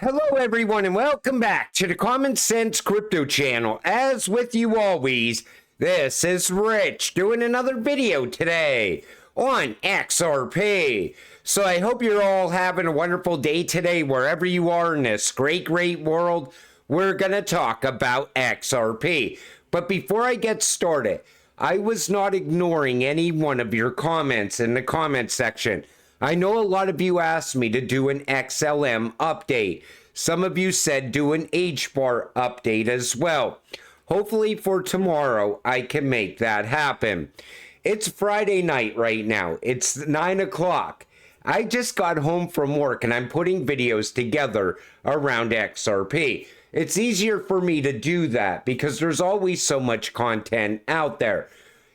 Hello, everyone, and welcome back to the Common Sense Crypto channel. As with you always, this is Rich doing another video today on XRP. So I hope you're all having a wonderful day today, wherever you are in this great world. We're going to talk about XRP. But before I get started, I was not ignoring any one of your comments in the comment section. I know a lot of you asked me to do an XLM update. Some of you said do an HBAR update as well. Hopefully for tomorrow, I can make that happen. It's Friday night right now. It's 9 o'clock. I just got home from work and I'm putting videos together around XRP. It's easier for me to do that because there's always so much content out there.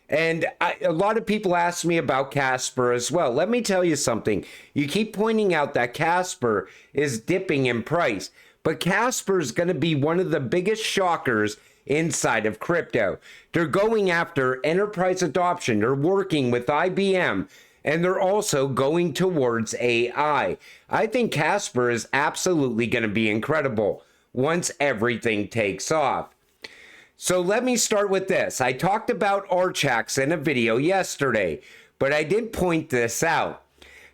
And a lot of people ask me about Casper as well. Let me tell you something. You keep pointing out that Casper is dipping in price, but Casper is going to be one of the biggest shockers inside of crypto. They're going after enterprise adoption. They're working with IBM, and they're also going towards AI. I think Casper is absolutely going to be incredible once everything takes off. So let me start with this. I talked about Archax in a video yesterday, but I did point this out.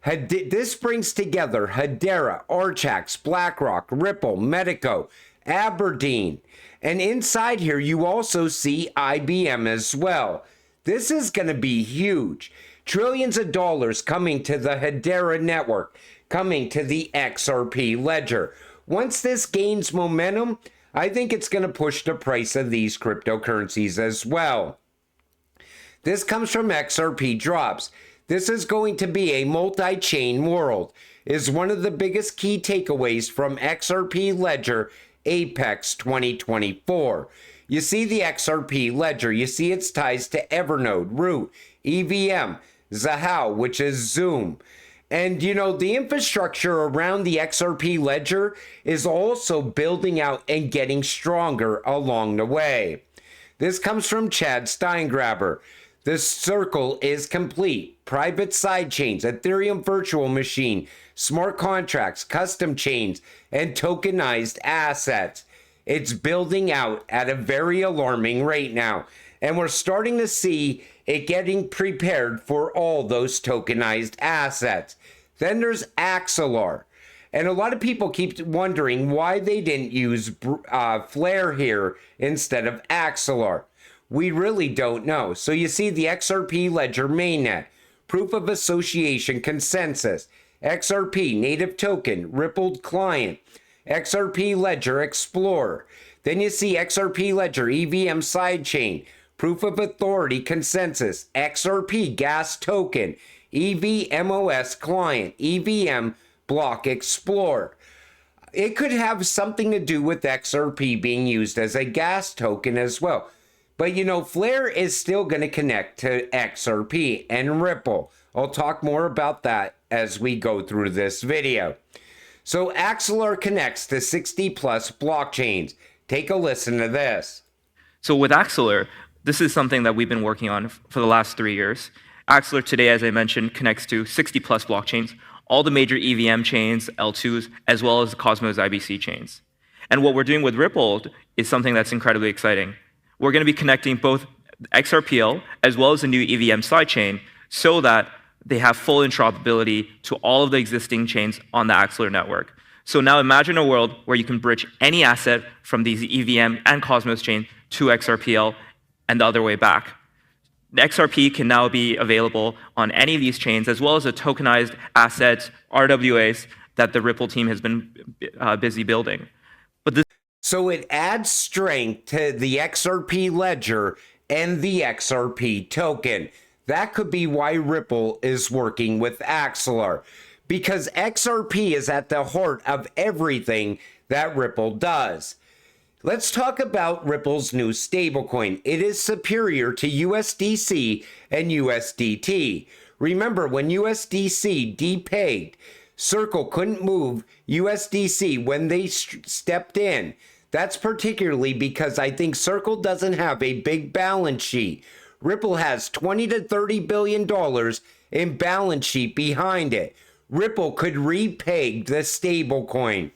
This brings together Hedera, Archax, BlackRock, Ripple, Medico, Aberdeen. And inside here, you also see IBM as well. This is going to be huge. Trillions of dollars coming to the Hedera network, coming to the XRP ledger. Once this gains momentum, I think it's going to push the price of these cryptocurrencies as well. This comes from XRP Drops. This is going to be a multi-chain world, is one of the biggest key takeaways from XRP Ledger Apex 2024. You see the XRP Ledger, you see its ties to Evernode, Root, EVM, Zahao, which is Zoom. And, you know, the infrastructure around the XRP ledger is also building out and getting stronger along the way. This comes from Chad Steingraber. The circle is complete. Private sidechains, Ethereum virtual machine, smart contracts, custom chains, and tokenized assets. It's building out at a very alarming rate now. And we're starting to see it getting prepared for all those tokenized assets. Then there's Axelar. And a lot of people keep wondering why they didn't use Flare here instead of Axelar. We really don't know. So you see the XRP Ledger mainnet, Proof of Association Consensus, XRP Native Token, Rippled Client, XRP Ledger Explorer. Then you see XRP Ledger EVM Sidechain, Proof of Authority Consensus, XRP Gas Token, EVMOS Client, EVM Block Explorer. It could have something to do with XRP being used as a gas token as well. But you know, Flare is still going to connect to XRP and Ripple. I'll talk more about that as we go through this video. So Axelar connects to 60 plus blockchains. Take a listen to this. So with Axelar, this is something that we've been working on for the last 3 years. Axelar today, as I mentioned, connects to 60 plus blockchains, all the major EVM chains, L2s, as well as the Cosmos IBC chains. And what we're doing with Ripple is something that's incredibly exciting. We're going to be connecting both XRPL as well as the new EVM sidechain so that they have full interoperability to all of the existing chains on the Axelar network. So now imagine a world where you can bridge any asset from these EVM and Cosmos chain to XRPL and the other way back. The XRP can now be available on any of these chains, as well as the tokenized assets, RWAs, that the Ripple team has been busy building. So it adds strength to the XRP ledger and the XRP token. That could be why Ripple is working with Axelar, because XRP is at the heart of everything that Ripple does. Let's talk about Ripple's new stablecoin. It is superior to USDC and USDT. Remember, when USDC depegged, Circle couldn't move USDC when they stepped in. That's particularly because I think Circle doesn't have a big balance sheet. Ripple has $20 to $30 billion in balance sheet behind it. Ripple could repeg the stablecoin.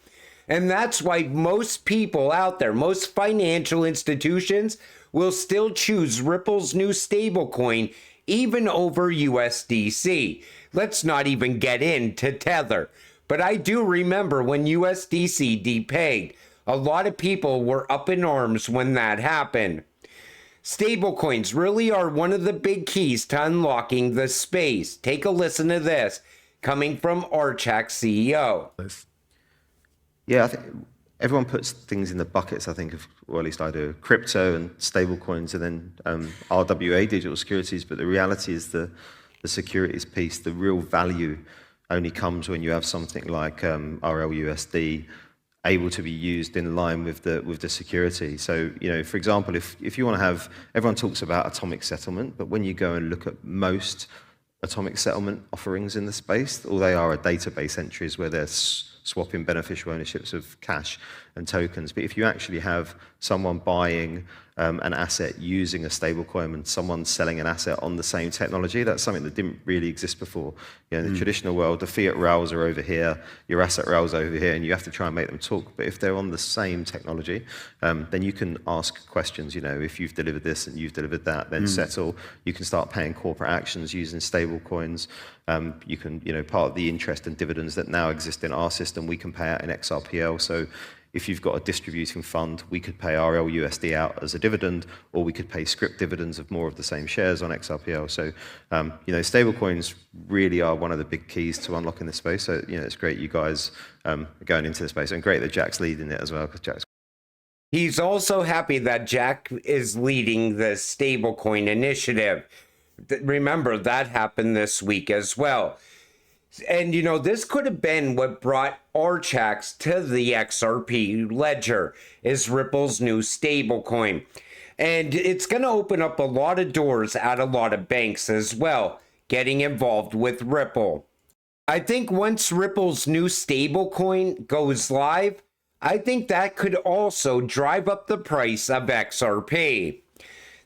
And that's why most people out there, most financial institutions, will still choose Ripple's new stablecoin even over USDC. Let's not even get into Tether. But I do remember when USDC depegged. A lot of people were up in arms when that happened. Stablecoins really are one of the big keys to unlocking the space. Take a listen to this, coming from Archak's CEO. Yeah, I think everyone puts things in the buckets, I think, or at least I do, crypto and stablecoins and then RWA, digital securities, but the reality is the securities piece, the real value only comes when you have something like RLUSD able to be used in line with the security. So, you know, for example, if you want to have, everyone talks about atomic settlement, but when you go and look at most atomic settlement offerings in the space, all they are database entries where they're swapping beneficial ownerships of cash and tokens. But if you actually have someone buying an asset using a stablecoin and someone selling an asset on the same technology, that's something that didn't really exist before. You know, in the traditional world, the fiat rails are over here, your asset rails are over here, and you have to try and make them talk. But if they're on the same technology, then you can ask questions. You know, if you've delivered this and you've delivered that, then settle. You can start paying corporate actions using stablecoins. You can, you know, part of the interest and dividends that now exist in our system, we can pay out in XRPL. So if you've got a distributing fund, we could pay RLUSD out as a dividend, or we could pay scrip dividends of more of the same shares on XRPL. So, you know, stablecoins really are one of the big keys to unlocking this space. So, you know, it's great you guys are going into the space, and great that Jack's leading it as well, because Jack's. He's also happy that Jack is leading the stablecoin initiative. Remember, that happened this week as well. And, you know, this could have been what brought Archax to the XRP ledger, is Ripple's new stablecoin. And it's going to open up a lot of doors at a lot of banks as well, getting involved with Ripple. I think once Ripple's new stablecoin goes live, I think that could also drive up the price of XRP.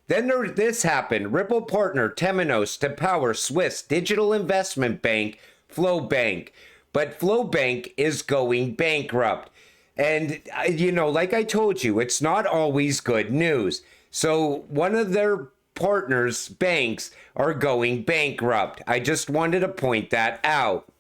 Then this happened. Ripple partnered Temenos to power Swiss digital investment bank Flowbank, but Flowbank is going bankrupt. And, you know, like I told you, it's not always good news. So one of their partners' banks are going bankrupt. I just wanted to point that out.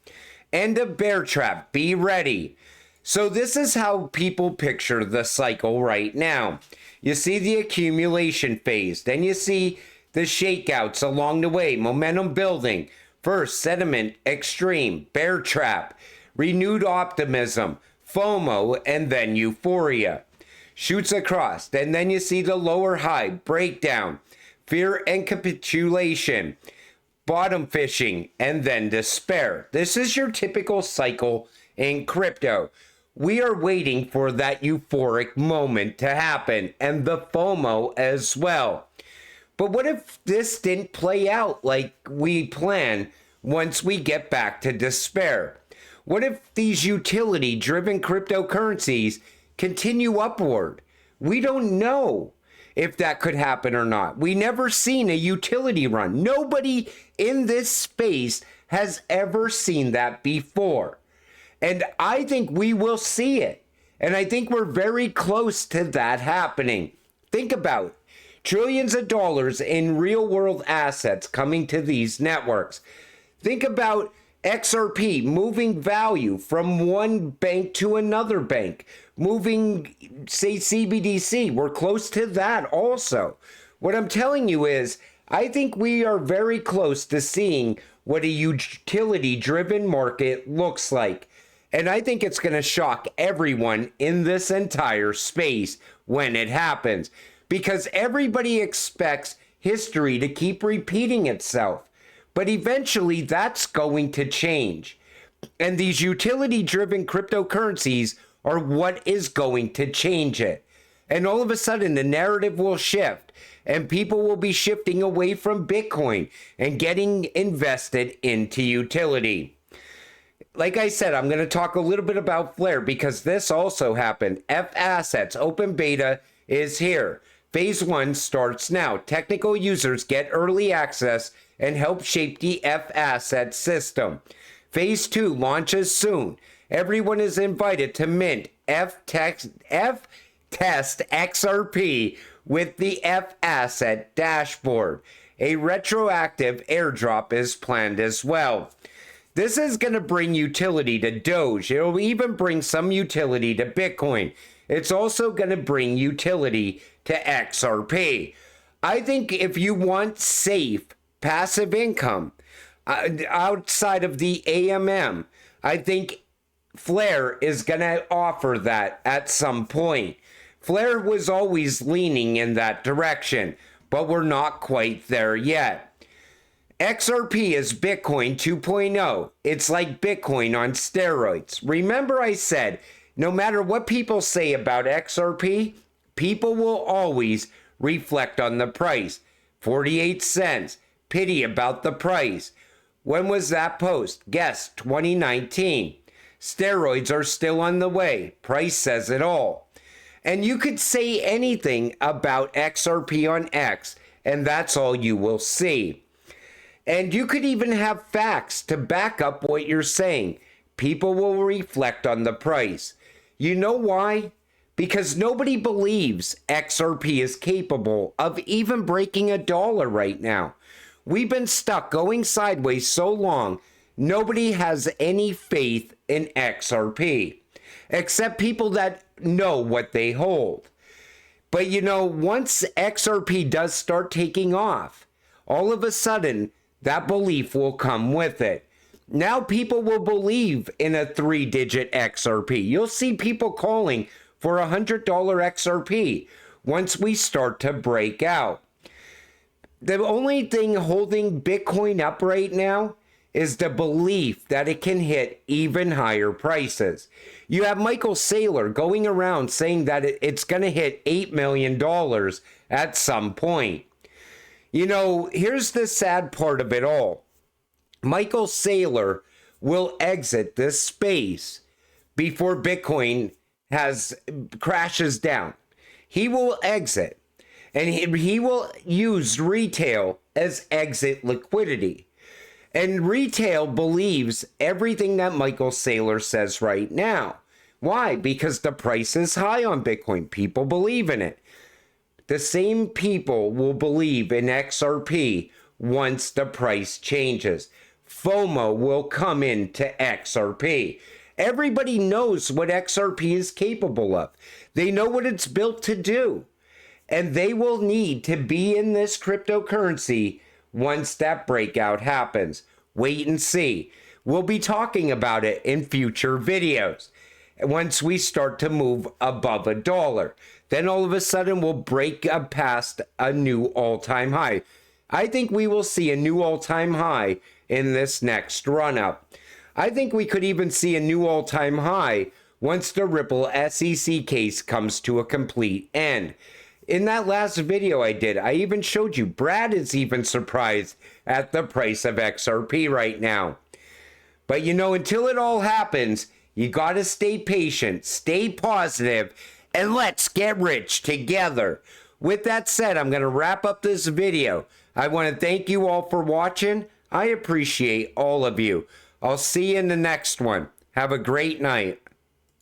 End of bear trap. Be ready. So this is how people picture the cycle right now. You see the accumulation phase. Then you see the shakeouts along the way, momentum building. First, sentiment extreme, bear trap, renewed optimism, FOMO, and then euphoria. Shoots across, and then you see the lower high, breakdown, fear and capitulation, bottom fishing, and then despair. This is your typical cycle in crypto. We are waiting for that euphoric moment to happen, and the FOMO as well. But what if this didn't play out like we planned once we get back to despair? What if these utility-driven cryptocurrencies continue upward? We don't know if that could happen or not. We never seen a utility run. Nobody in this space has ever seen that before. And I think we will see it. And I think we're very close to that happening. Think about it. Trillions of dollars in real world assets coming to these networks. Think about XRP moving value from one bank to another bank, moving, say, CBDC. We're close to that also. What I'm telling you is, I think we are very close to seeing what a utility-driven market looks like. And I think it's going to shock everyone in this entire space when it happens, because everybody expects history to keep repeating itself. But eventually that's going to change. And these utility-driven cryptocurrencies are what is going to change it. And all of a sudden the narrative will shift, and people will be shifting away from Bitcoin and getting invested into utility. Like I said, I'm going to talk a little bit about Flare because this also happened. F Assets open beta is here. Phase 1 starts now. Technical users get early access and help shape the F Asset system. Phase 2 launches soon. Everyone is invited to mint F test XRP with the F asset dashboard. A retroactive airdrop is planned as well. This is going to bring utility to Doge. It'll even bring some utility to Bitcoin. It's also going to bring utility to XRP. I think if you want safe passive income outside of the AMM, I think Flare is going to offer that at some point. Flare was always leaning in that direction, but we're not quite there yet. XRP is Bitcoin 2.0. It's like Bitcoin on steroids. Remember I said, no matter what people say about XRP, people will always reflect on the price. 48 cents. Pity about the price. When was that post? Guess, 2019. Steroids are still on the way. Price says it all. And you could say anything about XRP on X, and that's all you will see. And you could even have facts to back up what you're saying. People will reflect on the price. You know why? Because nobody believes XRP is capable of even breaking $1 right now. We've been stuck going sideways so long, nobody has any faith in XRP, except people that know what they hold. But you know, once XRP does start taking off, all of a sudden, that belief will come with it. Now people will believe in a 3-digit XRP. You'll see people calling for $100 XRP once we start to break out. The only thing holding Bitcoin up right now is the belief that it can hit even higher prices. You have Michael Saylor going around saying that it's going to hit $8 million at some point. You know, here's the sad part of it all. Michael Saylor will exit this space before Bitcoin crashes down. He will exit, and he will use retail as exit liquidity. And retail believes everything that Michael Saylor says right now. Why? Because the price is high on Bitcoin. People believe in it. The same people will believe in XRP once the price changes. FOMO will come into XRP. Everybody knows what XRP is capable of. They know what it's built to do. And they will need to be in this cryptocurrency once that breakout happens. Wait and see. We'll be talking about it in future videos. Once we start to move above $1, then all of a sudden we'll break past a new all-time high. I think we will see a new all-time high in this next run-up. I think we could even see a new all-time high once the Ripple SEC case comes to a complete end. In that last video I did, I even showed you Brad is even surprised at the price of XRP right now. But you know, until it all happens, you got to stay patient, stay positive, and let's get rich together. With that said, I'm going to wrap up this video. I want to thank you all for watching. I appreciate all of you. I'll see you in the next one. Have a great night.